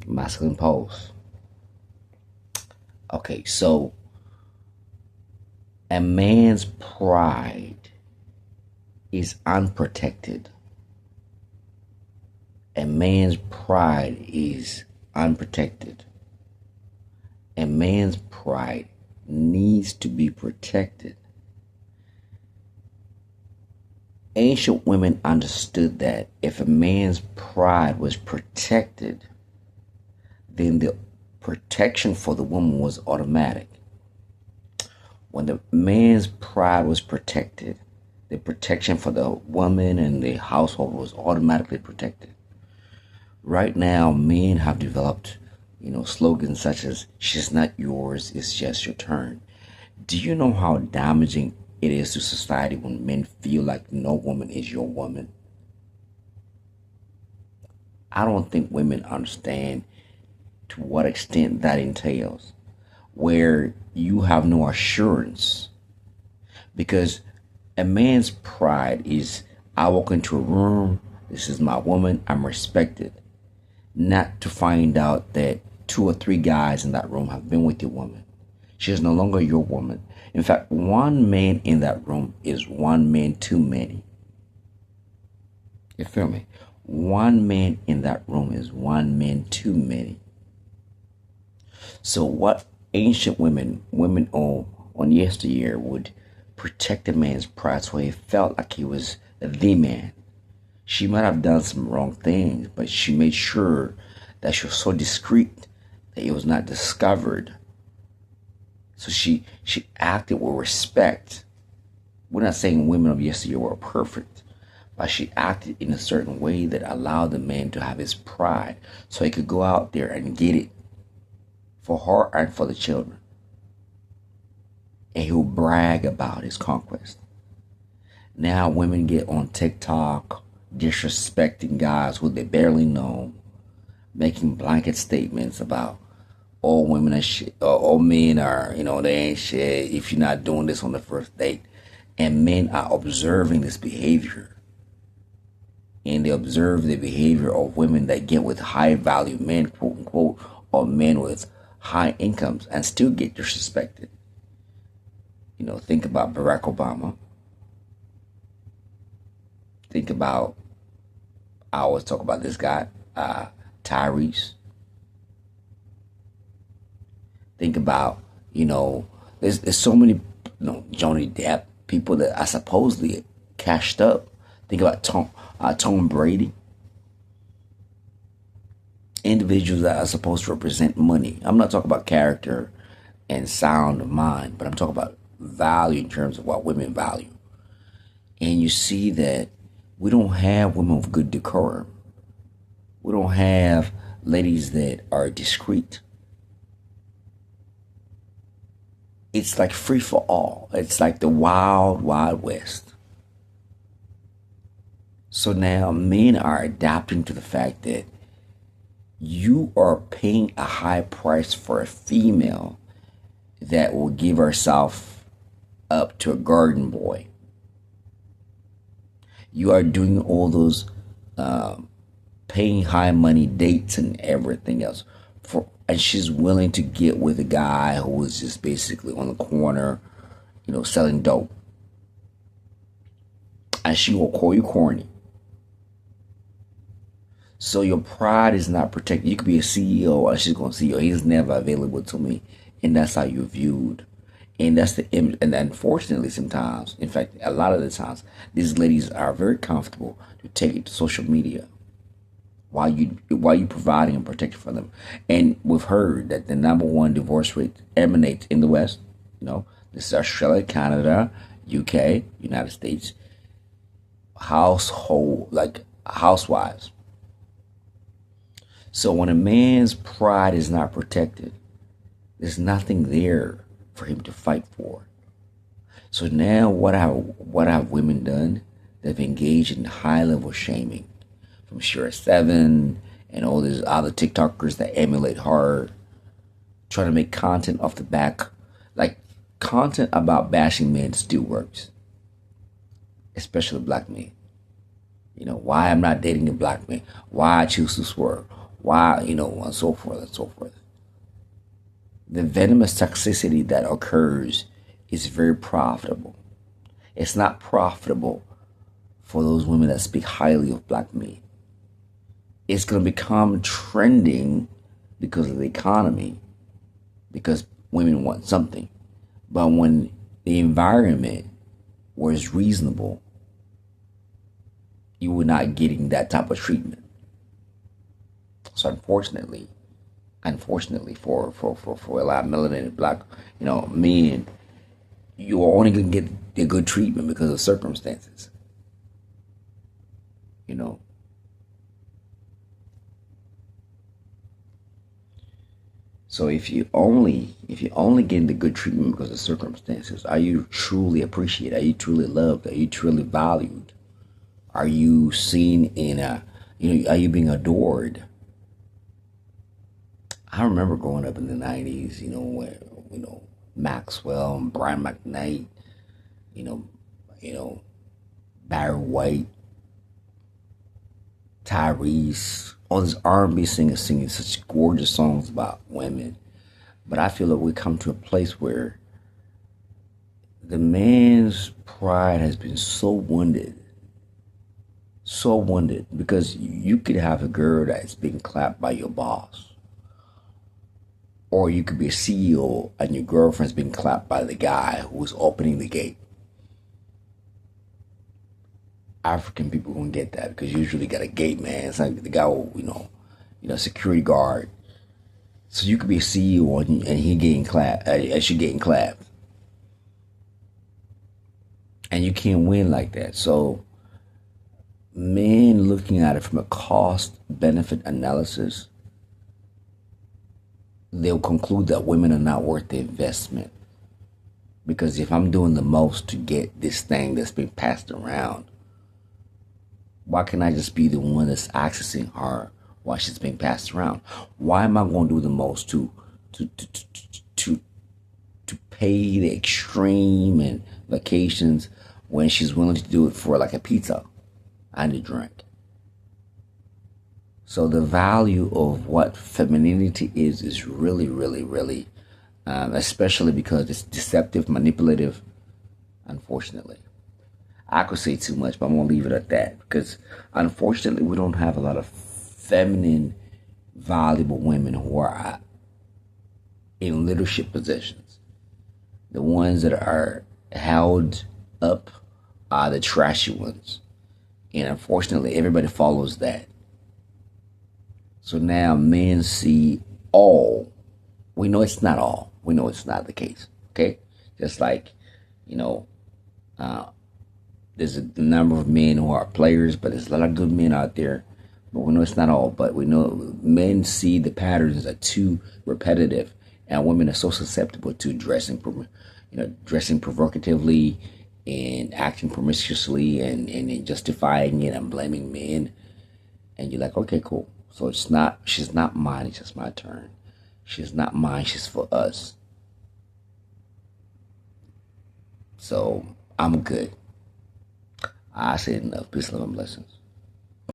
Masculine pose. Okay, so a man's pride is unprotected. A man's pride is unprotected. A man's pride needs to be protected. Ancient women understood that if a man's pride was protected, then the protection for the woman was automatic. When the man's pride was protected, the protection for the woman and the household was automatically protected. Right now, men have developed, slogans such as "She's not yours, it's just your turn." Do you know how damaging it is to society when men feel like no woman is your woman? I don't think women understand to what extent that entails, where you have no assurance. Because a man's pride is, I walk into a room, this is my woman, I'm respected. Not to find out that two or three guys in that room have been with your woman. She is no longer your woman. In fact, one man in that room is one man too many. You feel me? One man in that room is one man too many. So what ancient women on yesteryear would protect a man's pride so he felt like he was the man. She might have done some wrong things, but she made sure that she was so discreet that it was not discovered. So she acted with respect. We're not saying women of yesteryear were perfect, but she acted in a certain way that allowed the man to have his pride so he could go out there and get it for her and for the children. And he'll brag about his conquest. Now women get on TikTok disrespecting guys who they barely know, making blanket statements about all women are shit, or all men are, they ain't shit if you're not doing this on the first date. And men are observing this behavior. And they observe the behavior of women that get with high value men, quote unquote, or men with high incomes and still get disrespected. Think about Barack Obama. Think about, I always talk about this guy, Tyrese. Think about, there's so many, Johnny Depp, people that are supposedly cashed up. Think about Tom Brady. Individuals that are supposed to represent money. I'm not talking about character and sound of mind, but I'm talking about value in terms of what women value. And you see that we don't have women with good decorum. We don't have ladies that are discreet. It's like free for all. It's like the wild, wild west. So now men are adapting to the fact that you are paying a high price for a female that will give herself up to a garden boy. You are doing all those paying high money dates and everything else and she's willing to get with a guy who is just basically on the corner, selling dope. And she will call you corny. So your pride is not protected. You could be a CEO and she's going to see you. He's never available to me. And that's how you're viewed. And that's the image. And unfortunately, sometimes, in fact, a lot of the times, these ladies are very comfortable to take it to social media while you providing and protecting for them. And we've heard that the number one divorce rate emanates in the West. This is Australia, Canada, UK, United States. Housewives. So when a man's pride is not protected, there's nothing there for him to fight for. So now what have women done? They've engaged in high level shaming from Shira 7 and all these other TikTokers that emulate her, trying to make content off the back. Like, content about bashing men still works, especially black men. Why I'm not dating a black man, why I choose to swerve, Why, and so forth and so forth. The venomous toxicity that occurs is very profitable. It's not profitable for those women that speak highly of black men. It's going to become trending because of the economy, because women want something. But when the environment was reasonable, you were not getting that type of treatment. So unfortunately for a lot of melanated black, men, you are only gonna get the good treatment because of circumstances. You know. So if you only getting the good treatment because of circumstances, are you truly appreciated? Are you truly loved? Are you truly valued? Are you seen in are you being adored? I remember growing up in the '90s, where Maxwell and Brian McKnight, you know, you know Barry White, Tyrese, all these R&B singers singing such gorgeous songs about women. But I feel that we come to a place where the man's pride has been so wounded, because you could have a girl that's being clapped by your boss, or you could be a CEO and your girlfriend's being clapped by the guy who was opening the gate. African people gonna get that because you usually got a gate man. It's like the guy, security guard. So you could be a CEO and he getting clapped, she getting clapped, and you can't win like that. So men looking at it from a cost benefit analysis, they'll conclude that women are not worth the investment. Because if I'm doing the most to get this thing that's being passed around, why can't I just be the one that's accessing her while she's being passed around? Why am I going to do the most to pay the extreme and vacations when she's willing to do it for like a pizza and a drink? So the value of what femininity is really, really, really, especially because it's deceptive, manipulative, unfortunately. I could say too much, but I'm going to leave it at that because unfortunately we don't have a lot of feminine, valuable women who are in leadership positions. The ones that are held up are the trashy ones. And unfortunately, everybody follows that. So now men see all. We know it's not all. We know it's not the case. Okay? Just like, there's a number of men who are players, but there's a lot of good men out there. But we know it's not all. But we know men see the patterns are too repetitive, and women are so susceptible to dressing provocatively and acting promiscuously and justifying it and blaming men. And you're like, okay, cool. So she's not mine. It's just my turn. She's not mine. She's for us. So I'm good. I said enough. Peace, love, and blessings.